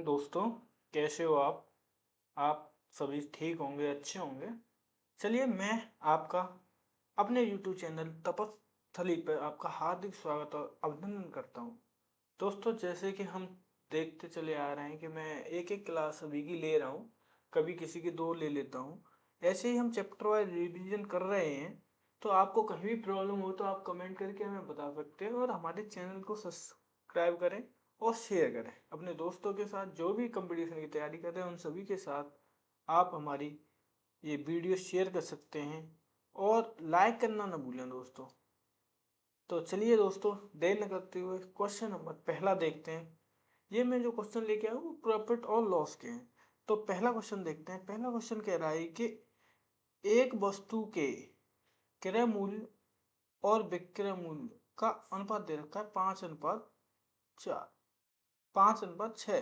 दोस्तों, कैसे हो आप? आप सभी ठीक होंगे, अच्छे होंगे। चलिए, मैं आपका अपने YouTube चैनल तपस्थली पर आपका हार्दिक स्वागत और अभिनंदन करता हूँ। दोस्तों, जैसे कि हम देखते चले आ रहे हैं कि मैं एक एक क्लास सभी की ले रहा हूँ, कभी किसी की दो ले लेता हूँ। ऐसे ही हम चैप्टर वाइज रिवीजन कर रहे हैं। तो आपको कहीं भी प्रॉब्लम हो तो आप कमेंट करके हमें बता सकते हैं, और हमारे चैनल को सब्सक्राइब करें और शेयर करें अपने दोस्तों के साथ। जो भी कंपटीशन की तैयारी कर रहे हैं उन सभी के साथ आप हमारी ये वीडियो शेयर कर सकते हैं, और लाइक करना ना भूलें दोस्तों। तो चलिए दोस्तों, देर न करते हुए क्वेश्चन नंबर पहला देखते हैं। ये मैं जो क्वेश्चन लेके आया हूँ वो प्रॉफिट और लॉस के हैं। तो पहला क्वेश्चन देखते हैं। पहला क्वेश्चन कह रहा है कि एक वस्तु के क्रय मूल्य और विक्रय मूल्य का अनुपात दे रखा है 5:4, 5:6।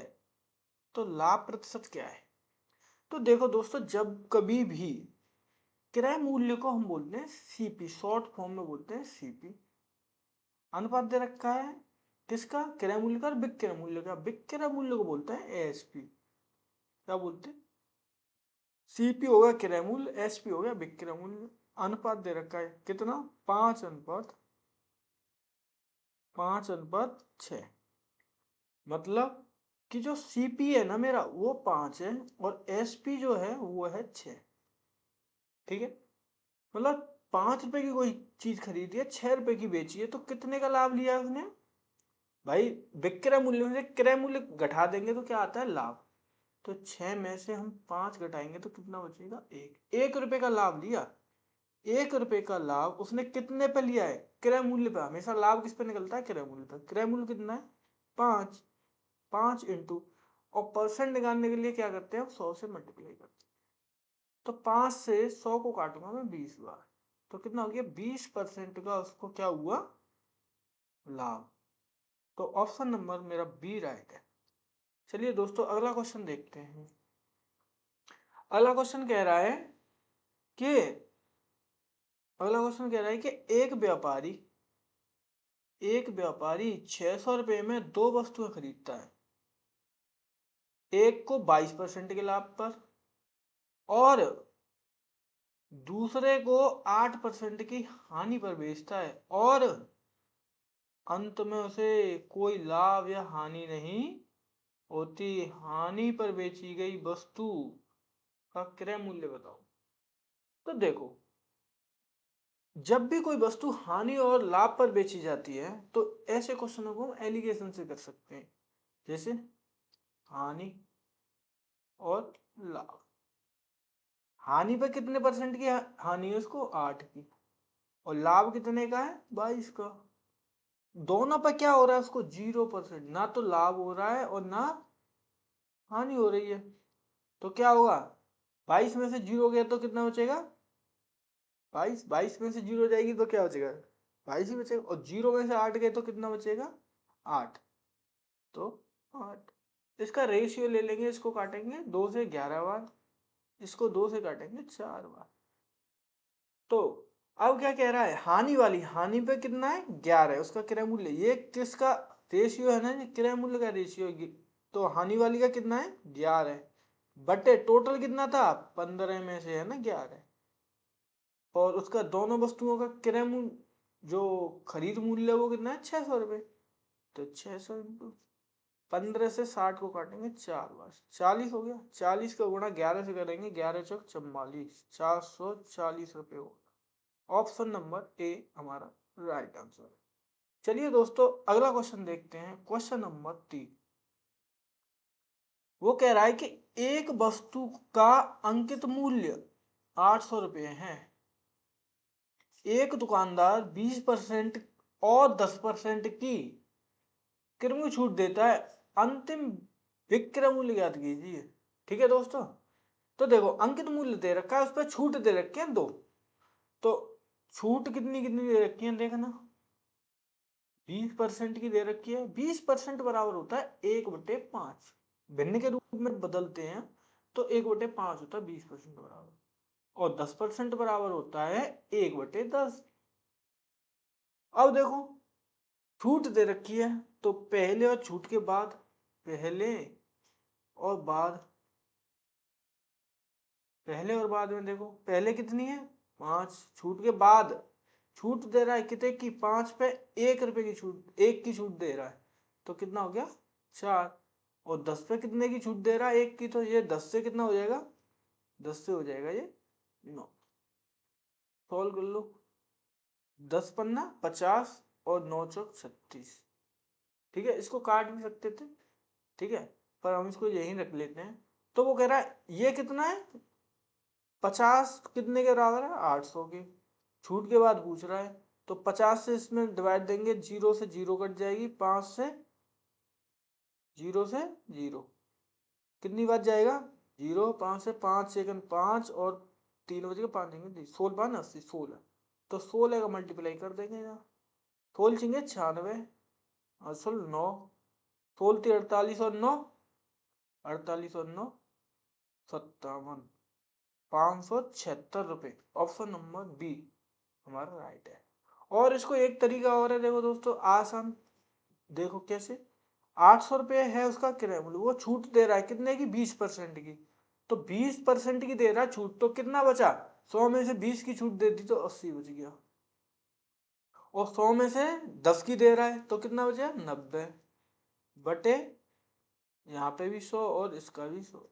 तो लाभ प्रतिशत क्या है? तो देखो दोस्तों, जब कभी भी क्रय मूल्य को हम बोलते हैं सीपी, शॉर्ट फॉर्म में बोलते हैं सीपी। अनुपात दे रखा है किसका? क्रय मूल्य का और विक्रय मूल्य का। विक्रय मूल्य को बोलते हैं एएसपी। क्या बोलते हैं? सीपी होगा क्रय मूल्य, एसपी हो गया विक्रय मूल्य। अनुपात दे रखा है कितना? 5:6। मतलब कि जो सीपी है ना मेरा, वो 5 है, और एसपी जो है वो है 6। ठीक है। मतलब 5 रुपए की कोई चीज खरीदी है, 6 रुपए की बेची है, तो कितने का लाभ लिया है उसने? भाई, विक्रय मूल्य में से क्रय मूल्य घटा देंगे तो क्या आता है? लाभ। तो 6 में से हम 5 घटाएंगे तो कितना बचेगा? 1 रुपए का लाभ लिया। 1 रुपए का लाभ उसने कितने पे लिया है? क्रय मूल्य पे। हमेशा लाभ किस पे निकलता है? क्रय मूल्य पे। क्रय मूल्य कितना है? 5। 5 इंटू, और परसेंट निकालने के लिए क्या करते हैं? 100 से मल्टीप्लाई करते हैं। तो 5 से 100 को काटूंगा मैं 20 बार, तो कितना हो गया? 20% का उसको क्या हुआ? लाभ। तो ऑप्शन नंबर मेरा बी राइट है। चलिए दोस्तों, अगला क्वेश्चन देखते हैं। अगला क्वेश्चन कह रहा है कि एक व्यापारी 600 रुपये में दो वस्तुएं खरीदता है। एक को 22% के लाभ पर, और दूसरे को 8% की हानि पर बेचता है, और अंत में उसे कोई लाभ या हानि नहीं होती। हानि पर बेची गई वस्तु का क्रय मूल्य बताओ। तो देखो, जब भी कोई वस्तु हानि और लाभ पर बेची जाती है तो ऐसे क्वेश्चनों को हम एलिगेशन से कर सकते हैं। जैसे हानि और लाभ। हानि पर कितने परसेंट की हानि है? उसको 8 की। और लाभ कितने का है? 22 का। दोनों पर क्या हो रहा है? उसको 0%। ना तो लाभ हो रहा है और ना हानि हो रही है। तो क्या होगा? 22 में से 0 गया तो कितना बचेगा? 22। 22 में से 0 जाएगी तो क्या बचेगा? 22 ही बचेगा। और 0 में से 8 गए तो कितना बचेगा? 8। तो 8। इसका रेशियो ले लेंगे, इसको काटेंगे 2 से 11 बार, इसको 2 से काटेंगे 4 बार। तो अब क्या कह रहा है? हानि वाली, हानि पे कितना है? 11 है उसका क्रय मूल्य। ये किसका रेशियो है ना? ये क्रय मूल्य का रेशियो। तो हानि वाली का कितना है? 11 बटे टोटल कितना था? 15 में से है ना 11। और उसका दोनों वस्तुओं का क्रय मूल्य, जो खरीद मूल्य है, वो कितना है? 600 रुपये। तो 600 इंटू 15 से 60 को काटेंगे 4 बार, 40 हो गया। 40 का गुणा 11 से करेंगे, 11×4 = 44, 440 रुपये होगा। ऑप्शन नंबर ए हमारा राइट आंसर है। चलिए दोस्तों, अगला क्वेश्चन देखते हैं। Question number 3। वो कह रहा है कि एक वस्तु का अंकित मूल्य 800 रुपये है। एक दुकानदार 20% और 10% की क्रय छूट देता है। अंतिम विक्रय मूल्य ज्ञात कीजिए। ठीक है दोस्तों। तो देखो, अंकित मूल्य दे रखा है, उस पर छूट दे रखी है 2। तो छूट कितनी कितनी दे रखी है देखना। 20% की दे रखी है। 20% बराबर होता है 1/5। भिन्न के रूप में बदलते हैं तो 1/5 होता है 20% बराबर। और 10% बराबर होता है 1/10। अब देखो, छूट दे रखी है तो पहले और छूट के बाद, पहले और बाद, पहले और बाद में देखो, पहले कितनी है 5, छूट के बाद छूट दे रहा है कितने की, 5 पे 1 रुपए की छूट, 1 की छूट दे रहा है, तो कितना हो गया 4। और 10 पे कितने की छूट दे रहा है, 1 की, तो ये 10 से कितना हो जाएगा, 10 से हो जाएगा ये 9। सॉल्व कर लो, 10 पन्ना 50 और 9 चौक 36। ठीक है, इसको काट भी सकते थे, ठीक है, पर हम इसको यहीं रख लेते हैं। तो वो कह रहा है ये कितना है, 50 कितने के बराबर है, 800 के। छूट के बाद पूछ रहा है, तो 50 से इसमें डिवाइड देंगे, 0 से 0 कट जाएगी, 5 से 0 से 0, कितनी बात जाएगा 0, 5 से 5 सेकंड 5 और 3 बज के 5 देंगे, 16 5 80, 16, तो 16 का मल्टीप्लाई कर देंगे यहाँ, 16 चाहिए 96, असल 9, 16 थी 48 और 9, 48 और 9 57, 576 रुपये। ऑप्शन नंबर बी हमारा राइट है। और इसको एक तरीका और है, देखो दोस्तों आसान, देखो कैसे, 800 रुपये है उसका किराया मूल्य, वो छूट दे रहा है कितने की, 20% की, तो 20% की दे रहा है छूट, तो कितना बचा, 100 में से 20 की छूट दे दी तो 80 बच गया, और 100 में से 10 की दे रहा है तो कितना बचा 90, बटे यहाँ पे भी 100 और इसका भी 100,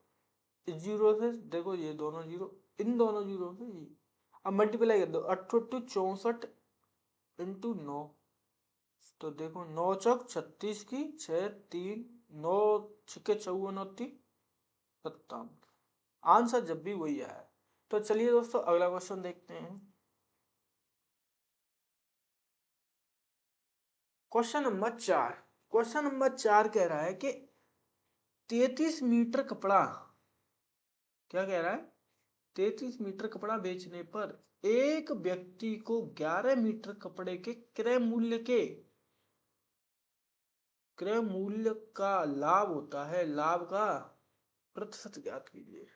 इस जीरो से देखो ये दोनों जीरो, इन दोनों जीरो से ये, अब मल्टीप्लाई कर दो, 8 64 इंटू 9, तो देखो 9 चौक 36 की 6 3, 9 छक्के 54 और 3 57, आंसर जब भी वही आया। तो चलिए दोस्तों अगला क्वेश्चन देखते हैं। क्वेश्चन नंबर 4, क्वेश्चन नंबर 4 कह रहा है कि 33 मीटर कपड़ा, क्या कह रहा है, 33 मीटर कपड़ा बेचने पर एक व्यक्ति को 11 मीटर कपड़े के क्रय मूल्य का लाभ होता है, लाभ का प्रतिशत ज्ञात कीजिए।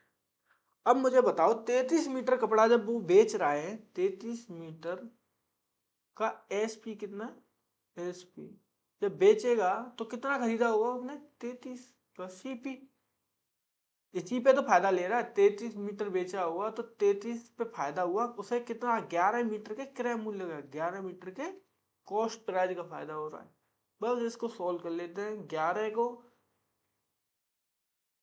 अब मुझे बताओ 33 मीटर कपड़ा जब वो बेच रहा है, 33 मीटर का एसपी कितना, एसपी जब बेचेगा तो कितना खरीदा होगा उसने, 33 प्लस सीपी, इसी पे तो फायदा ले रहा है, 33 मीटर बेचा हुआ तो 33 पे फायदा हुआ उसे, कितना 11 मीटर के क्रय मूल्य का, 11 मीटर के कॉस्ट प्राइस का फायदा हो रहा है। बस इसको सोल्व कर लेते हैं, 11 को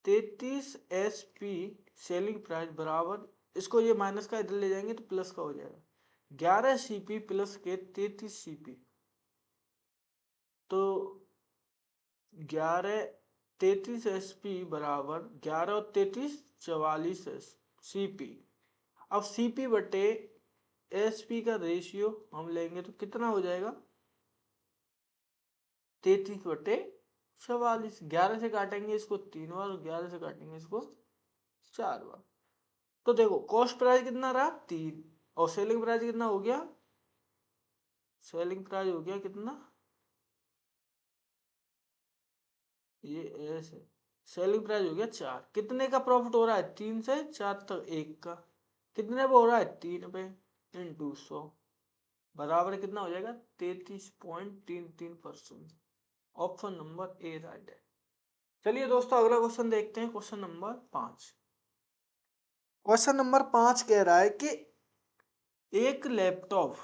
33 एसपी सेलिंग प्राइस बराबर, इसको ये माइनस का इधर ले जाएंगे तो प्लस का हो जाएगा, 11 सीपी प्लस के 33 सीपी, तो 11 33 एसपी बराबर 11 और 33 44 सीपी। अब सीपी बटे एसपी का रेशियो हम लेंगे तो कितना हो जाएगा, 33 बटे 44, 11 से काटेंगे इसको 3 बार और 11 से काटेंगे इसको 4 बार, तो देखो कॉस्ट प्राइस कितना रहा 3, और सेलिंग प्राइस कितना हो गया, सेलिंग प्राइस हो गया कितना, ये ऐसे सेलिंग प्राइस हो गया 4, कितने का प्रॉफिट हो रहा है 3 से 4 तक 1 का, कितने पे हो रहा है 3 पे, इंटू 100 बराबर कितना हो जाएगा 33.33%। ऑप्शन नंबर ए राइट है। चलिए दोस्तों अगला क्वेश्चन देखते हैं, क्वेश्चन नंबर 5। क्वेश्चन नंबर 5 कह रहा है कि एक लैपटॉप,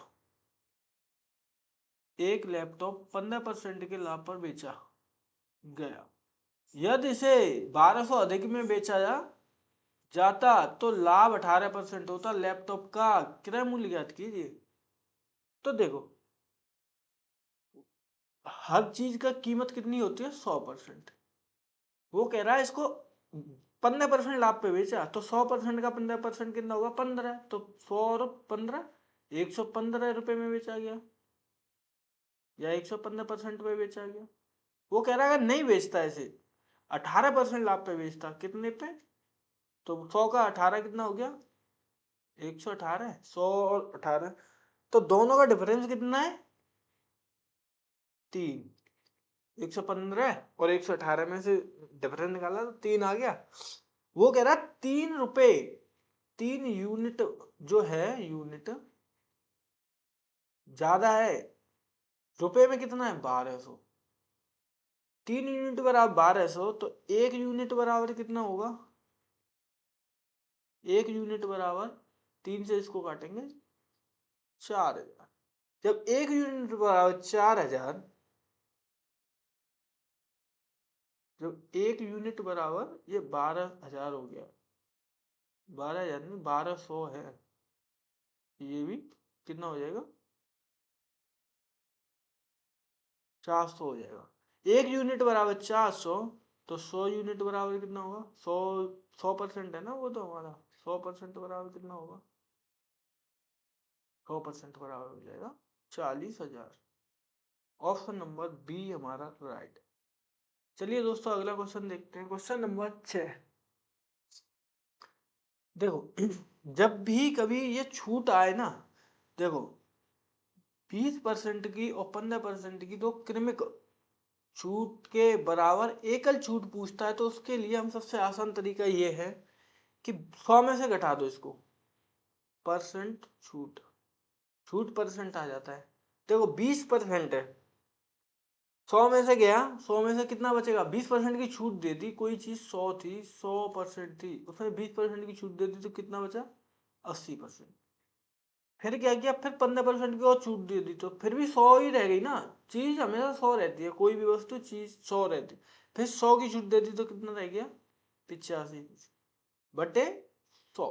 एक लैपटॉप 15% के लाभ पर बेचा गया, यदि इसे 1200 अधिक में बेचा जाता तो लाभ 18% होता, लैपटॉप का क्रय मूल्य ज्ञात कीजिए। तो देखो हर चीज का कीमत कितनी होती है 100%, वो कह रहा है इसको 15% लाभ पे बेचा, तो 100% का 15% कितना होगा 15, तो 100 और 15 115 रुपए में बेचा गया, या 115% पे बेचा गया। वो कह रहा है अगर नहीं बेचता ऐसे 18% लाभ पे बेचता, कितने पे, तो 100 का 18 कितना हो गया 118, 100 और 18, तो दोनों का डिफरेंस कितना है 3, 115 और 118 में से डिफरेंस निकाला तो 3 आ गया। वो कह रहा 3 रुपए, 3 यूनिट जो है, यूनिट ज्यादा है, रुपए में कितना है 1200, 3 यूनिट बराबर 1200, तो 1 यूनिट बराबर कितना होगा? 1 यूनिट बराबर 3 से इसको काटेंगे 4000। जब 1 यूनिट बराबर 4000, जब 1 यूनिट बराबर ये 12000 हो गया, 12000 में 1200 है, ये भी कितना हो जाएगा? 400 हो जाएगा। 1 यूनिट बराबर 400, तो 100 यूनिट बराबर कितना होगा? 100% है ना वो, तो हमारा 100% बराबर कितना होगा? 100% बराबर हो जाएगा 40,000। ऑप्शन नंबर बी हमारा राइट। चलिए दोस्तों अगला क्वेश्चन देखते हैं, क्वेश्चन नंबर 6। देखो जब भी कभी ये छूट आए ना, देखो 20% की और 15% की दो क्रमिक छूट के बराबर एकल छूट पूछता है, तो उसके लिए हम सबसे आसान तरीका ये है कि 100 में से घटा दो इसको, परसेंट छूट, छूट परसेंट आ जाता है। देखो 20% है, 100 में से गया, 100 में से कितना बचेगा? 20% की छूट दे दी, कोई चीज 100 थी, 100% थी, उसमें 20% की छूट दे दी, तो कितना बचा? 80%। फिर क्या किया? फिर 15% की और छूट दे दी, तो फिर भी 100 ही रह गई ना। चीज हमेशा 100 रहती है, कोई भी वस्तु चीज 100 रहती है। फिर 100 की छूट दे दी तो कितना रह गया? 85 बटे 100।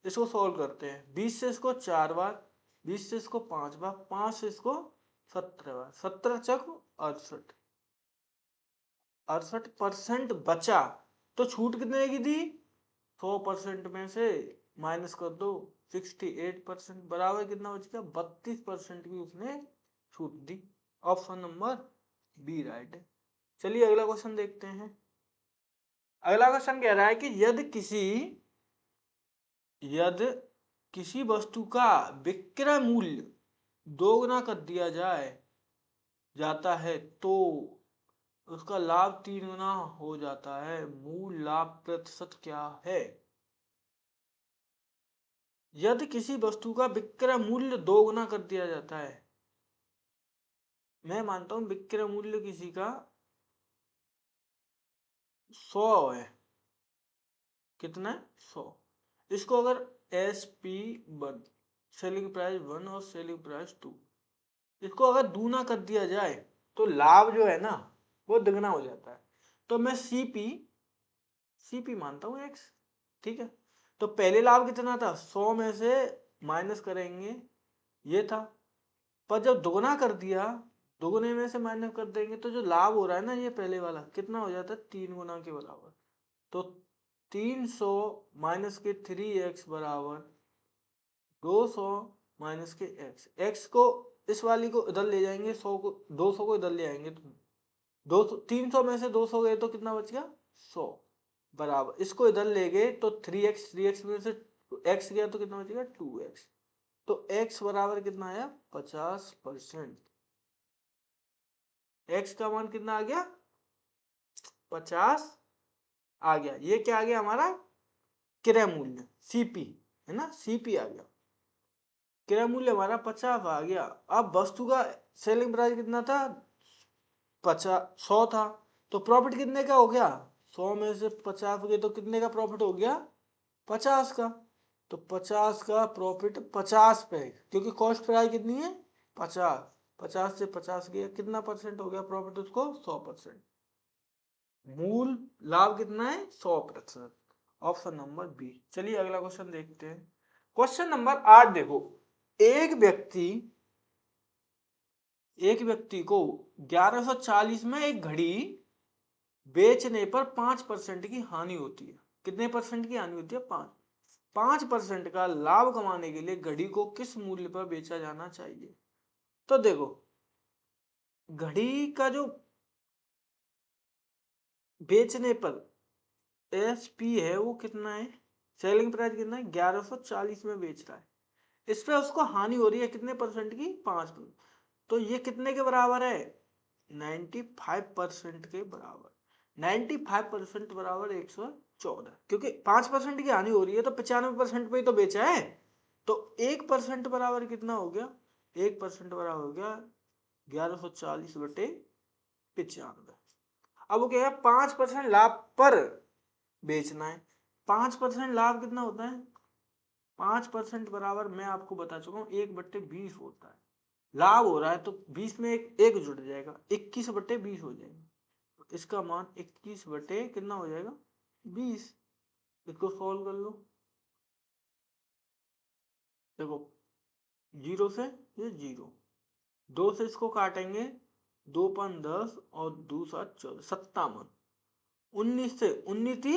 इसको सॉल्व करते हैं, 20 से इसको 4 बार, 20 से इसको 5 बार, 5 से इसको 17 बार, 17 चक 68, 68% बचा। तो छूट कितने की दी? 100% में से माइनस कर दो 68%, बराबर कितना बच गया? 32% की उसने छूट दी। ऑप्शन नंबर बी राइट है। चलिए अगला क्वेश्चन देखते हैं। अगला क्वेश्चन कह रहा है कि यदि किसी वस्तु का विक्रय मूल्य दोगुना कर दिया जाता है, तो उसका लाभ 3 गुना हो जाता है। मूल लाभ प्रतिशत क्या है? यदि किसी वस्तु का विक्रय मूल्य 2 गुना कर दिया जाता है, मैं मानता हूं विक्रय मूल्य किसी का 100 है, कितना है? 100। इसको अगर SP1, सेलिंग प्राइस 1 और सेलिंग प्राइस 2, इसको अगर दूना कर दिया जाए, तो लाभ जो है ना वो दुगना हो जाता है। तो मैं सीपी मानता हूँ एक्स। ठीक है, तो पहले लाभ कितना था? 100 में से माइनस करेंगे, ये था। पर जब दुगना कर दिया, दुगने में से माइनस कर देंगे, तो जो लाभ हो रहा है ना ये पहले वाला कितना हो जाता है? 3 गुना के बराबर। तो 300 माइनस के 3x बराबर 200 माइनस के x को, इस वाली को इधर ले जाएंगे, 100 को 200 को इधर ले आएंगे, तो 200, 300 में से 200 गए तो कितना बच गया? 100 बराबर, इसको इधर ले गए तो 3x में से x गया तो कितना बचेगा? 2x। तो x बराबर कितना आया? 50%। x का मान कितना आ गया? 50 आ गया। ये क्या आ गया हमारा? क्रय मूल्य, सीपी है ना, सीपी आ गया। क्रय मूल्य हमारा 50 आ गया। अब वस्तु का सेलिंग प्राइस कितना था? 100 था। तो प्रॉफिट कितने का हो गया? 100 में से 50 गए तो कितने का प्रॉफिट हो गया? 50 का। तो 50 का प्रॉफिट 50 पे, क्योंकि कॉस्ट प्राइस कितनी है? 50। 50 से 50 गया, कितना परसेंट हो गया प्रॉफिट उसको? 100%। मूल लाभ कितना है? 100%। Option number B. चलिए अगला क्वेश्चन देखते हैं, क्वेश्चन नंबर 8। देखो एक व्यक्ति को 1140 में एक घड़ी बेचने पर 5% की हानि होती है। कितने परसेंट की हानि होती है? 5% का लाभ कमाने के लिए घड़ी को किस मूल्य पर बेचा जाना चाहिए? तो देखो घड़ी का जो बेचने पर एसपी है वो कितना है? सेलिंग प्राइस कितना है? 1140 में बेच रहा है, इस पे उसको हानि हो रही है कितने परसेंट की? 5%। तो ये कितने के बराबर है? 95% के बराबर। 95% बराबर 114, क्योंकि 5% की हानि हो रही है तो 95% पे ही तो बेचा है। तो 1% बराबर कितना हो गया? 1% बराबर हो गया 1140 बटे 95। अब वो क्या है, 5% लाभ पर बेचना है। 5% लाभ कितना होता है? 5% बराबर मैं आपको बता चुका हूँ 1/20 होता है। लाभ हो रहा है तो 20 में एक एक जुड़ जाएगा, 21/20 हो जाएगा। तो इसका मान 21 बटे कितना हो जाएगा? 20। इसको सॉल्व कर लो। देखो, 0 से ये 0, 2 से इसको काटेंगे, 2×5 = 10 और 2×7 = 14, 57। 19 से 19 थी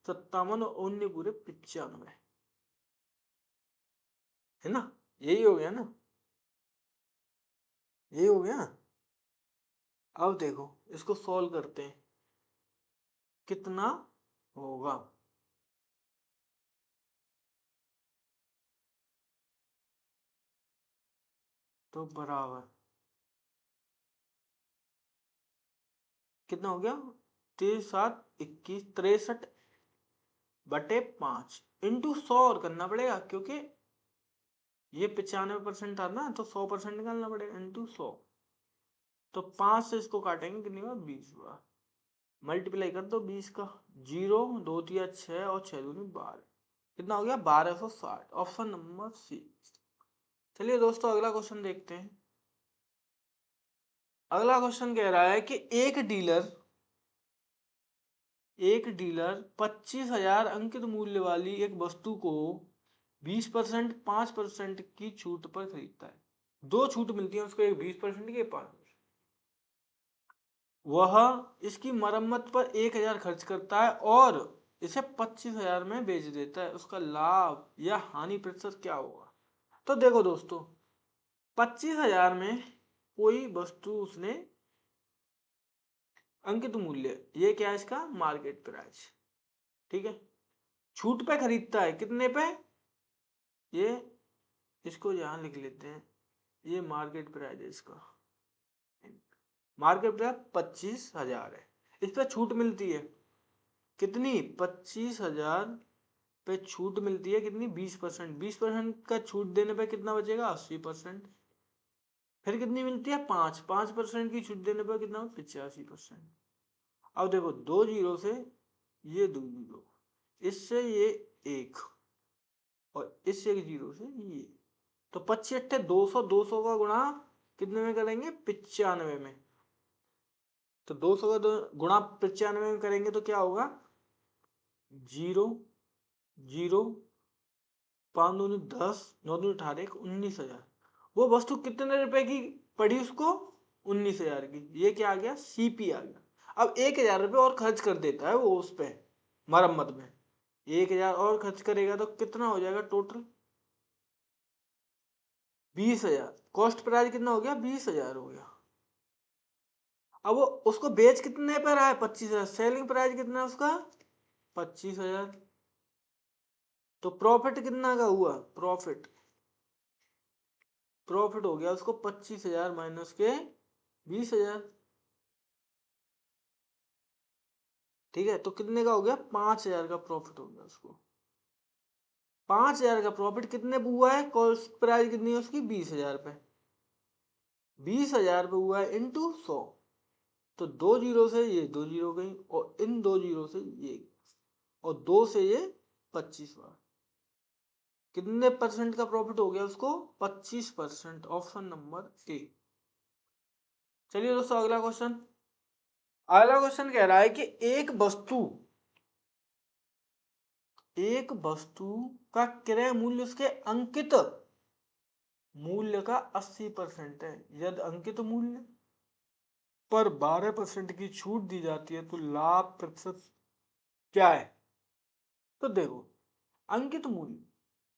57 और 19 पूरे 95, है ना? यही हो गया ना? यही हो गया। अब देखो इसको सॉल्व करते हैं, कितना होगा। तो बराबर कितना हो गया? 3×7 = 21, 63/5 इंटू 100 और करना पड़ेगा, क्योंकि ये 95% था ना, तो 100% निकालना पड़ेगा, इंटू 100। तो 5 से इसको काटेंगे, कितनी बार? 20 बार। मल्टीप्लाई कर दो 20 का, 0 2 तिया 6 और 6 दूनी 12, कितना हो गया? 1260, ऑप्शन नंबर सी। चलिए दोस्तों अगला क्वेश्चन देखते हैं। अगला क्वेश्चन कह रहा है कि एक डीलर 25,000 अंकित मूल्य वाली एक वस्तु को 20%, 5% की छूट पर खरीदता है। दो छूट मिलती है उसको, एक 20% की, एक 5%। वह इसकी मरम्मत पर 1,000 खर्च करता है और इसे 25,000 में बेच देता है। उसका लाभ या हानि प्रतिशत क्या होगा? तो देखो दोस्तों, 25,000 में कोई वस्तु उसने, अंकित मूल्य, ये क्या है इसका? मार्केट प्राइस, ठीक है। छूट पे खरीदता है, कितने पे? ये, इसको यहां लिख लेते हैं, ये मार्केट प्राइस है इसका। मार्केट प्राइस 25,000 है, इस पर छूट मिलती है कितनी? 25,000 पे छूट मिलती है कितनी? 20%। 20% का छूट देने पे कितना बचेगा? 80%। फिर कितनी मिलती है? 5% की छूट देने पर कितना? 85%। अब देखो, 2 जीरो से ये 2 जीरो, इससे ये 1, और इससे 1 जीरो से ये, तो 25 × 200, 200 का गुणा कितने में करेंगे? 95 में। तो 200 का गुणा 95 में करेंगे तो क्या होगा? 0 0, 5 दूनी 10, 9 दूनी 18, 19,000। वो वस्तु कितने रुपए की पड़ी उसको? 19,000 की। ये क्या आ गया? सीपी आ गया। अब 1,000 रुपये और खर्च कर देता है वो उस पे मरम्मत में। 1,000 और खर्च करेगा तो कितना हो जाएगा टोटल? 20,000। कॉस्ट प्राइस कितना हो गया? 20,000 हो गया। अब वो उसको बेच कितने पर रहा है? 25,000। सेलिंग प्राइस कितना है उसका? 25,000। तो प्रॉफिट कितना का हुआ? प्रॉफिट हो गया उसको 25,000 माइनस के 20,000, ठीक है। तो कितने का हो गया? 5,000 का प्रॉफिट हो गया उसको। 5,000 का प्रॉफिट कितने पे हुआ है? कॉस्ट प्राइस कितनी है उसकी? 20,000 पे। 20,000 पे हुआ है इंटू 100। तो 2 जीरो से ये 2 जीरो गई, और इन 2 जीरो से ये, और 2 से ये 25 बार, कितने परसेंट का प्रॉफिट हो गया उसको? 25%, ऑप्शन नंबर ए। चलिए दोस्तों अगला क्वेश्चन। अगला क्वेश्चन कह रहा है कि एक वस्तु का क्रय मूल्य उसके अंकित मूल्य का 80% है। यदि अंकित मूल्य पर 12% की छूट दी जाती है तो लाभ प्रतिशत क्या है? तो देखो, अंकित मूल्य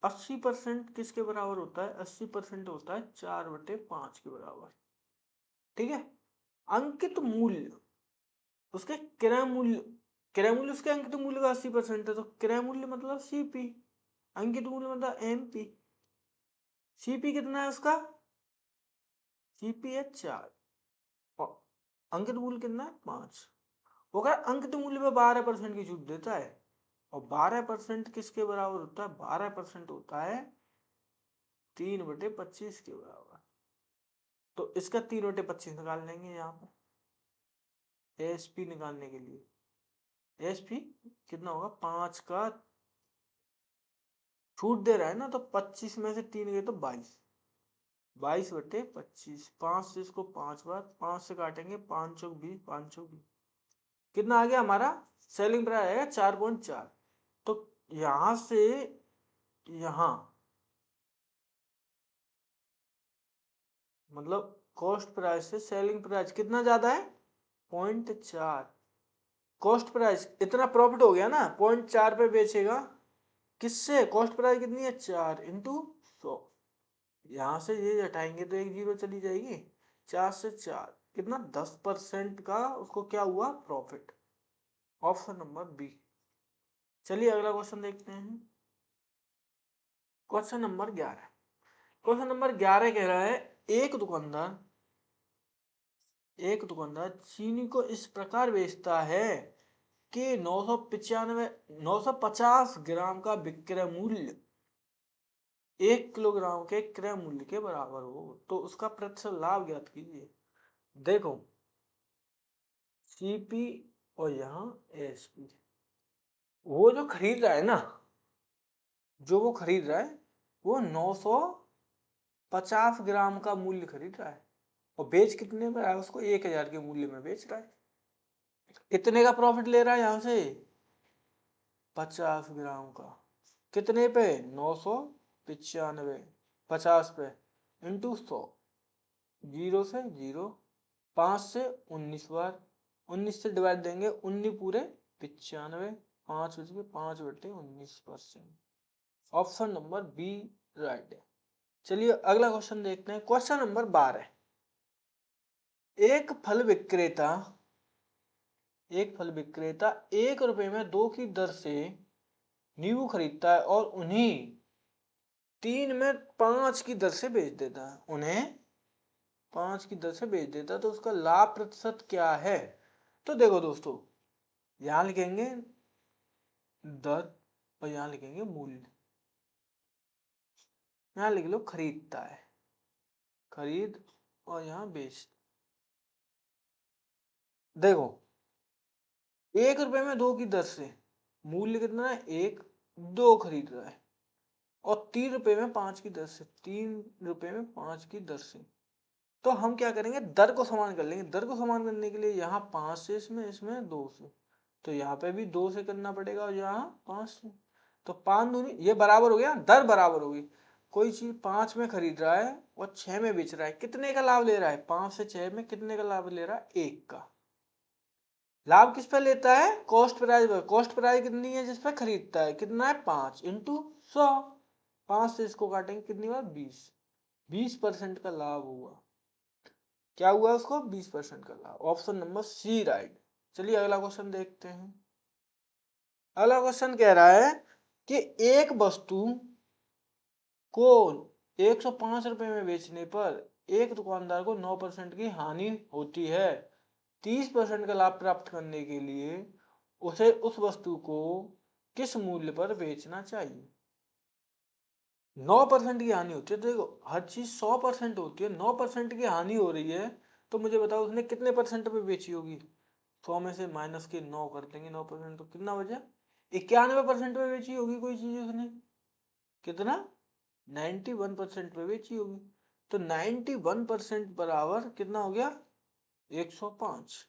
80% किसके बराबर होता है? 80% होता है 4/5 के बराबर, ठीक है। अंकित मूल्य उसके क्रय मूल्य उसके अंकित मूल्य का 80% है, तो क्रय मूल्य मतलब सीपी, अंकित मूल्य मतलब एमपी। सीपी कितना है उसका? सीपी है 4, और अंकित मूल्य कितना है? 5। वो कह अंकित मूल्य पे 12% की छूट देता है, और 12% किसके बराबर होता है? 12% होता है 3/25 के बराबर। तो इसका 3/25 निकाल लेंगे यहाँ पे, एएसपी निकालने के लिए एएसपी कितना होगा, 5 का छूट दे रहा है ना, तो 25 में से 3 गए तो 22, 22/25, 5 से इसको 5 बार, 5 से काटेंगे, 5 चौक 20, 5 चौक 20, कितना आ गया हमारा सेलिंग प्राइस आएगा 4.4। तो यहां से यहां मतलब कॉस्ट प्राइस से सेलिंग प्राइस कितना ज्यादा है, 0.4। कॉस्ट प्राइस इतना प्रॉफिट हो गया ना, 0.4 पे बेचेगा, किससे, कॉस्ट प्राइस कितनी है 4 इंटू 100, यहां से ये हटाएंगे तो एक जीरो चली जाएगी, 4 से 4 कितना 10% का उसको क्या हुआ प्रॉफिट, ऑप्शन नंबर बी। चलिए अगला क्वेश्चन देखते हैं, क्वेश्चन नंबर 11। क्वेश्चन नंबर 11 कह रहा है एक दुकानदार चीनी को इस प्रकार बेचता है कि 950 ग्राम का विक्रय मूल्य 1 किलोग्राम के क्रय मूल्य के बराबर हो, तो उसका प्रतिशत लाभ ज्ञात कीजिए। देखो सीपी और यहाँ एसपी, वो जो खरीद रहा है ना, वो 950 ग्राम का मूल्य खरीद रहा है और बेच कितने में रहा है, उसको 1000 के मूल्य में बेच रहा है। कितने का प्रॉफिट ले रहा है यहाँ से, 50 ग्राम का, कितने पे 995, 50 पे इंटू 100, जीरो से जीरो, 5 से 19 बार, 19 से डिवाइड देंगे, 19 पूरे 95, 5/19%, ऑप्शन नंबर बी राइट है। चलिए अगला क्वेश्चन देखते हैं, क्वेश्चन नंबर 12। एक फल विक्रेता 1 रुपए में 2 की दर से नींबू खरीदता है और उन्हीं 3 में 5 की दर से बेच देता है, तो उसका लाभ प्रतिशत क्या है। तो देखो दोस्तों, यहां लिखेंगे दर और यहां लिखेंगे मूल्य, यहां लिख लो खरीदता है, खरीद, और यहां बेच। देखो 1 रुपए में 2 की दर से मूल्य कितना है 1, 2 खरीद रहा है, और 3 रुपए में 5 की दर से, 3 रुपए में 5 की दर से, तो हम क्या करेंगे, दर को समान कर लेंगे। दर को समान करने के लिए यहाँ 5 से इसमें 2 से, तो यहाँ पे भी 2 से करना पड़ेगा और यहाँ 5 से, तो 5 दूनी ये बराबर हो गया, दर बराबर होगी। कोई चीज 5 में खरीद रहा है और 6 में बेच रहा है, कितने का लाभ ले रहा है, 5 से 6 में कितने का लाभ ले रहा है, 1 का लाभ। किस पे लेता है, कॉस्ट प्राइस पर। कॉस्ट प्राइस कितनी है जिस पे खरीदता है, कितना है 5 इंटू 100, 5 से इसको काटेंगे कितनी बार, 20% का लाभ हुआ, क्या हुआ उसको 20% का लाभ, ऑप्शन नंबर सी राइट। चलिए अगला क्वेश्चन देखते हैं। अगला क्वेश्चन कह रहा है कि एक वस्तु को 105 रुपए में बेचने पर एक दुकानदार को 9% की हानि होती है, 30% का लाभ प्राप्त करने के लिए उसे उस वस्तु को किस मूल्य पर बेचना चाहिए। 9% की हानि होती है, तो देखो हर चीज 100% होती है, 9% की हानि हो रही है, तो मुझे बताओ उसने कितने परसेंट पे बेची होगी। 100 में से माइनस के 9 कर देंगे, 9% तो कितना बचा, 91% पे बेची होगी कोई चीज उसने, कितना 91% पे बेची होगी, तो 91% बराबर कितना हो गया 105।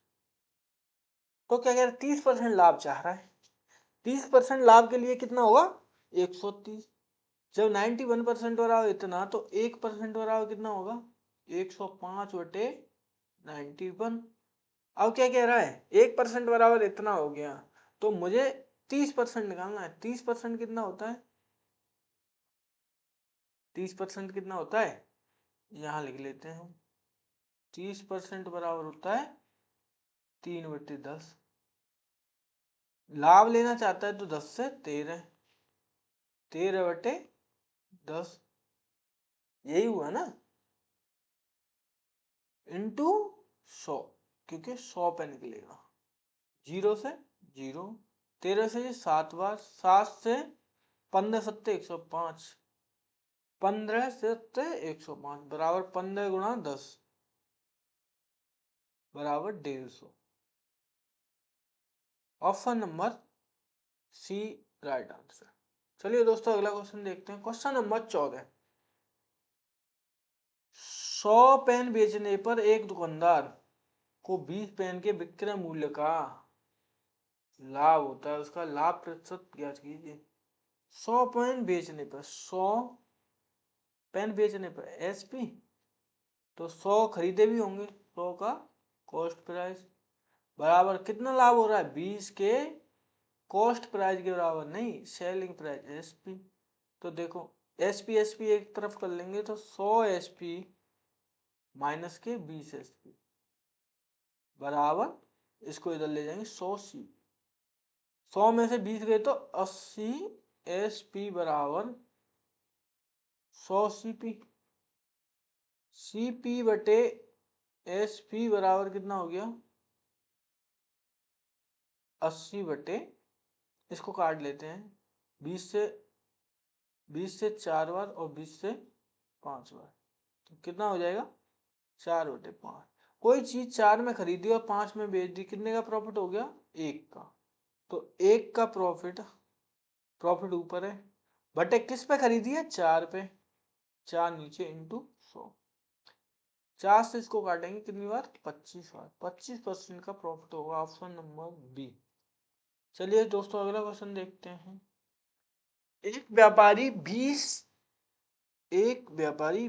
तो क्या कह रहा है, 30% लाभ चाह रहा है, 30% लाभ के लिए कितना होगा 130, जब 91% बराबर इतना, तो 1% बराबर कितना होगा 105/91। अब क्या कह रहा है 1% बराबर इतना हो गया, तो मुझे 30% निकालना है। 30% कितना होता है, 30% कितना होता है, यहां लिख लेते हैं हम, 30% बराबर होता है 3/10। लाभ लेना चाहता है तो 10 से 13, 13/10, यही हुआ ना, इंटू 100, क्योंकि 100 पे निकलेगा, जीरो से जीरो, 13 से ये 7 बार, 7 से 15 सत्ते 105, 15 सत्ते 105 बराबर 15 × 10 बराबर 150। Option number C right answer. चलिए दोस्तों अगला क्वेश्चन देखते हैं। Question number 14। 100 पेन बेचने पर एक दुकानदार को 20 पेन के विक्रय मूल्य का लाभ होता है, उसका लाभ प्रतिशत ज्ञात कीजिए। 100 पेन बेचने पर 100 पेन बेचने पर एसपी, तो 100 खरीदे भी होंगे, 100 का कॉस्ट प्राइस बराबर कितना लाभ हो रहा है, 20 के कॉस्ट प्राइस के बराबर नहीं, सेलिंग प्राइस एसपी। तो देखो एसपी एसपी एक तरफ कर लेंगे तो 100 एसपी माइनस के 20 एसपी बराबर, इसको इधर ले जाएंगे 100 सी, 100 में से 20 गए तो 80 एसपी बराबर 100 सीपी। सीपी बटे एसपी बराबर कितना हो गया, 80 बटे, इसको काट लेते हैं, 20 से 4 बार और 20 से 5 बार, तो कितना हो जाएगा 4/5। कोई चीज 4 में खरीदी और 5 में बेच दी, कितने का प्रॉफिट हो गया, 1 का। तो 1 का प्रॉफिट ऊपर है, बटे किस पे खरीदी है, 4 पे, 4 नीचे इंटू 100, 4 से इसको काटेंगे कितनी बार, 25 बार, 25% का प्रॉफिट होगा, ऑप्शन नंबर बी। चलिए दोस्तों अगला क्वेश्चन देखते हैं। एक व्यापारी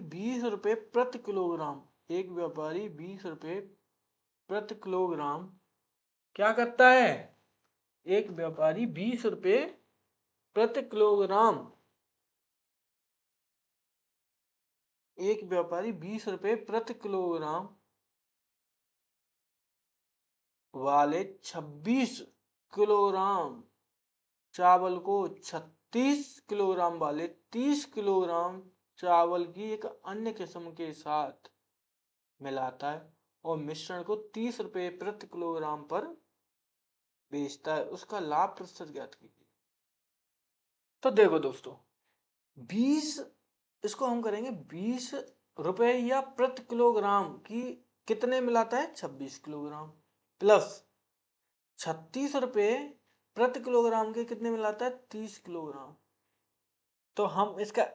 20 रुपए प्रति किलोग्राम, एक व्यापारी 20 रुपए प्रति किलोग्राम क्या करता है, एक व्यापारी 20 रुपए प्रति किलोग्राम, एक व्यापारी 20 रुपए प्रति किलोग्राम वाले 26 किलोग्राम चावल को 36 किलोग्राम वाले 30 किलोग्राम चावल की एक अन्य किस्म के साथ मिलाता है और मिश्रण को 30 रुपए प्रति किलोग्राम पर बेचता है, उसका लाभ प्रतिशत ज्ञात कीजिए। तो देखो दोस्तों 20, इसको हम करेंगे 20 रुपए या प्रति किलोग्राम की कितने मिलाता है, 26 किलोग्राम, प्लस 36 रुपए प्रति किलोग्राम के कितने मिलाता है, 30 किलोग्राम। तो हम इसका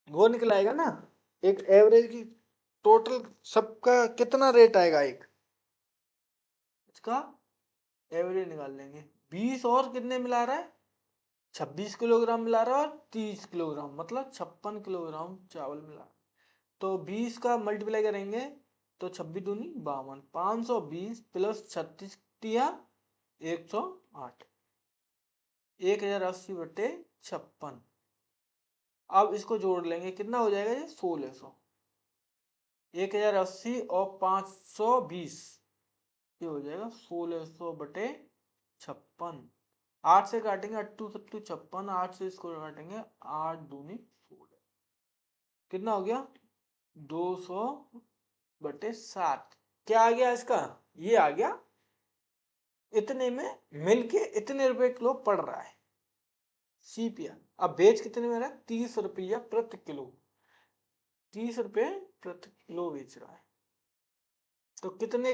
वो निकलाएगा ना, एक एवरेज की टोटल सबका कितना रेट आएगा, एक इसका एवरेज निकाल लेंगे। 20 और कितने मिला रहा है, 26 किलोग्राम मिला रहा है और 30 किलोग्राम मतलब 56 किलोग्राम चावल मिला रहा है। तो 20 का मल्टीप्लाई करेंगे तो 26 दूनी 52, 520 प्लस 36 दिया 108, 1080 बटे 56। अब इसको जोड़ लेंगे कितना हो जाएगा, ये 1600, 1080 और 520, ये हो जाएगा 1600 बटे 56। 8 से काटेंगे, 8 सत्तू 56, 8 से इसको काटेंगे 8 दूनी 16, कितना हो गया 200 बटे 7। क्या आ गया इसका, ये आ गया, इतने में मिलके इतने रुपए किलो पड़ रहा है सीपीआर। अब बेच कितने में रहा है, 30 रुपया प्रति किलो, 30 रुपए प्रति किलो बेच रहा है, तो कितने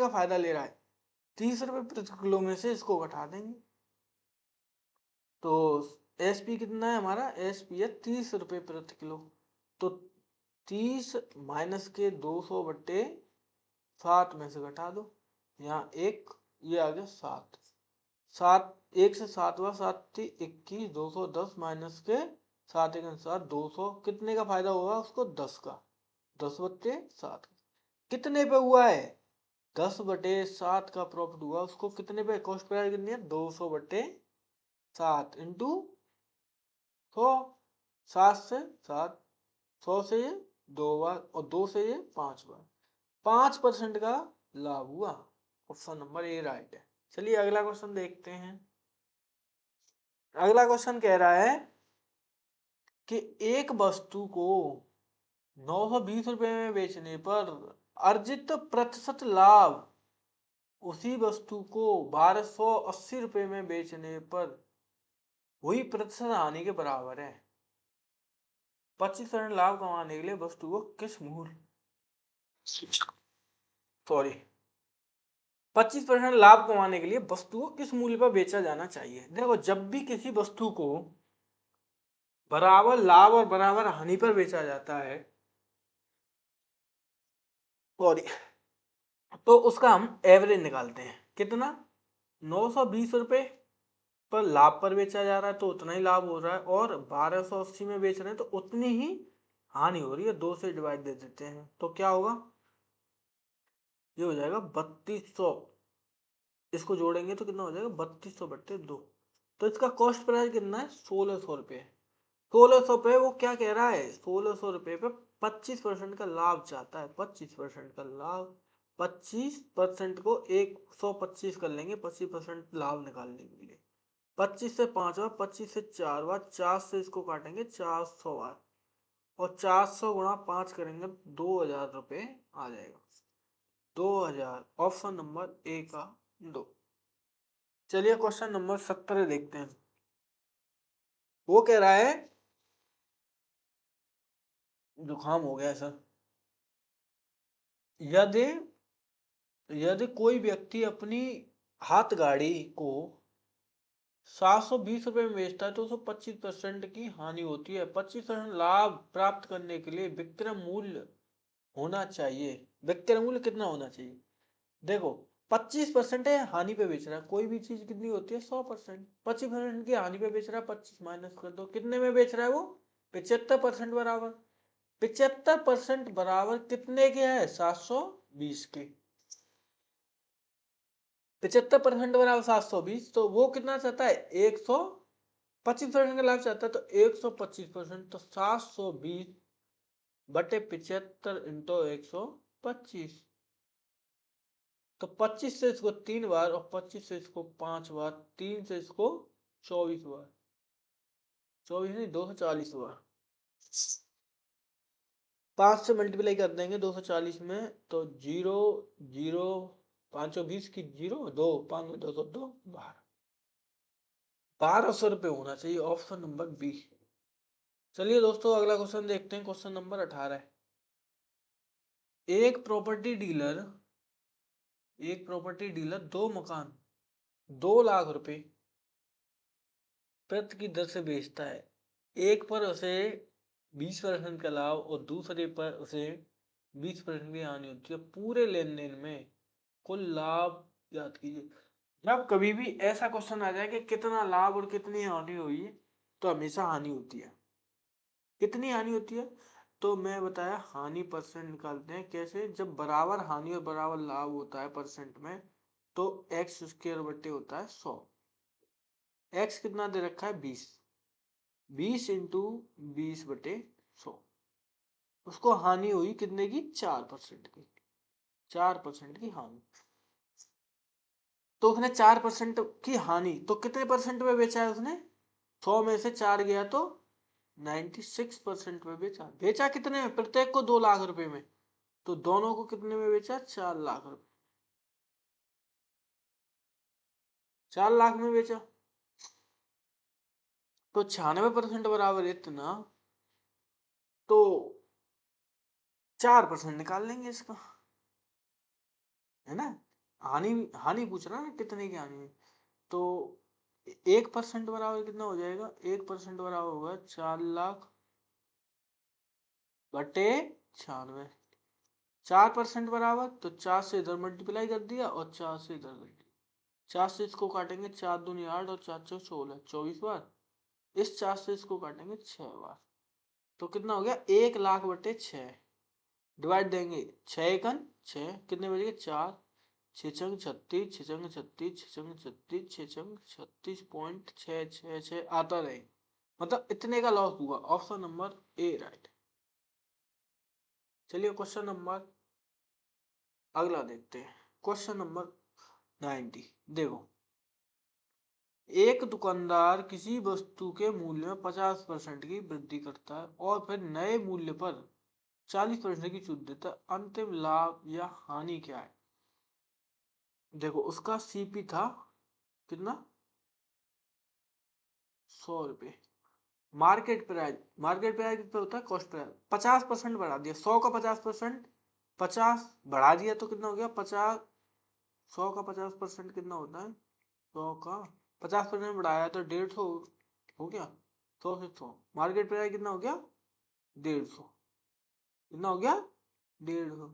का फायदा ले रहा है, 30 रुपए प्रति किलो में से इसको घटा देंगे, तो एसपी कितना है हमारा, एसपी है 30 रुपए प्रति किलो, तो 30 माइनस के 200 बटे 7 में से घटा दो, यहाँ एक, ये आ गया 7, 7 1 से 7 हुआ, 7 21, 210 माइनस के 7 1 7, 200, कितने का फायदा होगा उसको, 10 का, 10/7 कितने पे हुआ है, 10/7 का प्रॉफिट हुआ, उसको कितने पे, कॉस्ट प्राइस कितनी है, 200/7 इंटू 100, 7 से 7, 100 से ये 2 बार और 2 से ये 5 बार, 5% का लाभ हुआ, ऑप्शन नंबर ए राइट है। चलिए अगला क्वेश्चन देखते हैं। अगला क्वेश्चन कह रहा है कि एक वस्तु को 920 रुपए में बेचने पर अर्जित प्रतिशत लाभ उसी वस्तु को 1280 रुपए में बेचने पर हुई प्रतिशत हानि के बराबर है। 25% लाभ कमाने के लिए वस्तु को किस मूल्य, सॉरी 25% लाभ कमाने के लिए वस्तु को किस मूल्य पर बेचा जाना चाहिए। देखो, जब भी किसी वस्तु को बराबर लाभ और बराबर हानि पर बेचा जाता है और तो उसका हम एवरेज निकालते हैं। कितना? 920 रुपए पर लाभ पर बेचा जा रहा है तो उतना ही लाभ हो रहा है, और 1280 में बेच रहे हैं तो उतनी ही हानि हो रही है। 2 से डिवाइड दे देते हैं तो क्या होगा, ये हो जाएगा 3200। इसको जोड़ेंगे तो कितना हो जाएगा, 3200/2। तो इसका कॉस्ट प्राइस कितना है, 1600 रुपये। 1600 पे वो क्या कह रहा है, 1600 रुपये पे 25% का लाभ चाहता है। 25% का लाभ, 25% को 125 कर लेंगे 25% लाभ निकालने के लिए। 25 से 5 बार, 25 से 4 बार, 4 से इसको काटेंगे 400 बार, और 400 गुणा 5 करेंगे 2000 रुपये आ जाएगा। 2000, ऑप्शन नंबर ए का 2। चलिए क्वेश्चन नंबर 17 देखते हैं। वो कह रहा है, जुकाम हो गया सर। यदि यदि कोई व्यक्ति अपनी हाथ गाड़ी को 720 रुपये में बेचता है तो उसको 25% की हानि होती है। 25% लाभ प्राप्त करने के लिए विक्रय मूल्य होना चाहिए। विक्रय मूल्य कितना होना चाहिए? देखो, 25% है, हानि पे बेच रहा है। कोई भी चीज कितनी होती है, 100%। 25% की हानि पे बेच रहा है, 25 माइनस कर दो, कितने में बेच रहा है वो, 75% बराबर। 75% बराबर कितने के है, 720 के। 75% बराबर 720, तो वो कितना चाहता है, 125% का लाभ चाहता है, तो 125%, तो 720/75 इंटू 125। तो 25 से इसको 3 बार, और 25 से इसको 5 बार, 3 से इसको 24 बार, 24 नहीं 240 बार। 5 से मल्टीप्लाई कर देंगे 240 में, तो 0 0, 520 की 0, 2 5 में 202, 1200 रुपये होना चाहिए, ऑप्शन नंबर बी। चलिए दोस्तों, अगला क्वेश्चन देखते हैं। क्वेश्चन नंबर 18 है। एक प्रॉपर्टी डीलर दो मकान 2 लाख रुपए प्रति की दर से बेचता है। एक पर उसे 20% का लाभ और दूसरे पर उसे 20% की हानि होती है। पूरे लेन देन में कुल लाभ याद कीजिए। जब कभी भी ऐसा क्वेश्चन आ जाए कि कितना लाभ और कितनी हानि हुई है, तो हमेशा हानि होती है। कितनी हानि होती है, तो मैं बताया, हानि परसेंट निकालते हैं। कैसे? जब बराबर हानि और बराबर लाभ होता है परसेंट में, तो एक्स स्क्वायर बटे होता है 100। एक्स कितना दे रखा है, 20। 20 इंटू 20/100। उसको हानि हुई कितने की, 4% की। 4% की हानि, तो उसने 4% की हानि, तो कितने परसेंट में बेचा है उसने, 100 में से 4 गया तो 96% में बेचा। बेचा कितने में, प्रत्येक को 2 लाख रुपए में, तो दोनों को कितने में बेचा, 4 लाख रुपए। 4 लाख में बेचा, तो 96% बराबर इतना, तो 4% निकाल लेंगे इसका, है ना। हानि हानि पूछ रहा है ना, कितने की हानि है। तो 1% बराबर कितना हो जाएगा, 1% बराबर होगा 4 लाख/96। 4% बराबर, तो 4 से इधर मल्टीप्लाई कर दिया और 4 से इधर कर दिया। 4 से इसको काटेंगे 4 दूनी 8 और 4 चौक 16, 24 बार। इस 4 से इसको काटेंगे 6 बार, तो कितना हो गया, 1 लाख/6। डिवाइड देंगे, 6 कितने बजेंगे, 4, 6×36, 6×36, 6×36, 6×36.666 आता रहे, मतलब इतने का लॉस हुआ। Option number A right. चलिए क्वेश्चन नंबर अगला देखते हैं। Question number 90। देखो, एक दुकानदार किसी वस्तु के मूल्य में 50% की वृद्धि करता है और फिर नए मूल्य पर 40% की छूट देता है। अंतिम लाभ या हानि क्या है? देखो, उसका सीपी था कितना, 100 रुपये। मार्केट प्राइस कितना होता है, कॉस्ट प्राइस। 50% बढ़ा दिया, 100 का 50%, 50 बढ़ा दिया तो कितना हो गया, 50 100 का 50% कितना होता है? 100 का 50% बढ़ाया तो 150 हो गया। 100 से 100 मार्केट प्राइस कितना हो गया? 150। कितना हो गया? 150।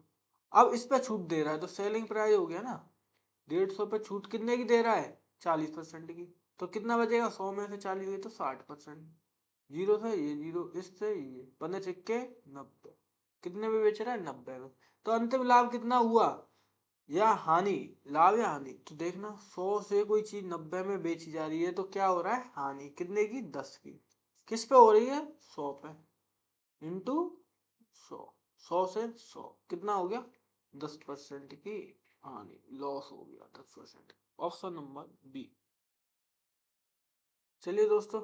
अब इस पे छूट दे रहा है तो सेलिंग प्राइस हो गया ना। 150 पे छूट कितने की दे रहा है? 40% की। तो कितना बचेगा? 100 में से 40 गई तो 60%। जीरो से ये जीरो, इससे ये बने सिक्के 90। कितने में बेच रहा है? 90 में। तो अंतिम लाभ कितना हुआ या हानि? लाभ या हानि? तो देखना 100 से कोई चीज 90 में बेची जा रही है तो क्या हो रहा है? हानि। कितने की? 10 की। किस पे हो रही है? 100 पे। इंटू 100। 100 से 100 कितना हो गया? 10% की हानि, लॉस हो गया 10%। Option number B. चलिए दोस्तों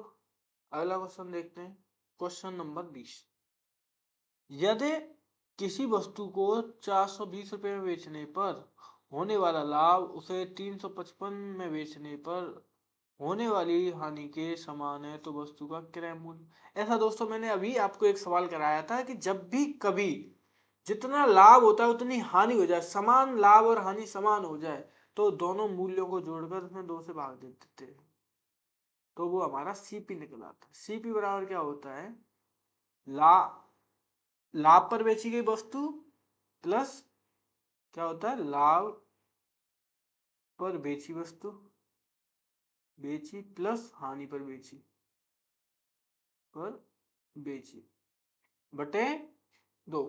अगला क्वेश्चन देखते हैं। Question number 20। यदि किसी वस्तु को 420 रुपये में बेचने पर होने वाला लाभ उसे 355 में बेचने पर होने वाली हानि के समान है तो वस्तु का क्रय मूल्य। ऐसा दोस्तों मैंने अभी आपको एक सवाल कराया था कि जब भी कभी जितना लाभ होता है उतनी हानि हो जाए, समान लाभ और हानि समान हो जाए तो दोनों मूल्यों को जोड़कर उसमें 2 से भाग देते थे तो वो हमारा सीपी निकल आता है। सीपी बराबर क्या होता है? ला लाभ पर बेची गई वस्तु प्लस क्या होता है? लाभ पर बेची वस्तु बेची प्लस हानि पर बेची बटे 2।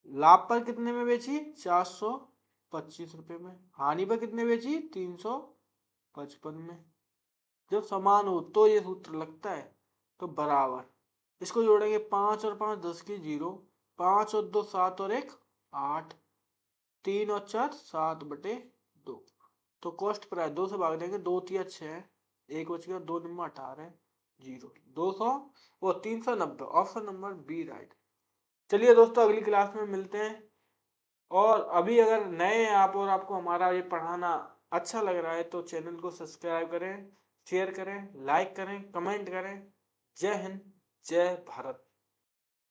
लाभ पर कितने में बेची? 425 रुपए में। हानि पर कितने बेची? 355 में। जब समान हो तो ये सूत्र लगता है। तो बराबर इसको जोड़ेंगे 5 और 5 10 की 0। 5 और 2 7 और 1 8। 3 और 4 7 बटे 2। तो कॉस्ट प्राइस 2 से भाग देंगे, 2 तिया 6, 1 बच गया, 2 नंबर 18 0 200 वो 390। Option number B right. चलिए दोस्तों अगली क्लास में मिलते हैं। और अभी अगर नए हैं आप और आपको हमारा ये पढ़ाना अच्छा लग रहा है तो चैनल को सब्सक्राइब करें, शेयर करें, लाइक करें, कमेंट करें। जय हिंद, जय भारत।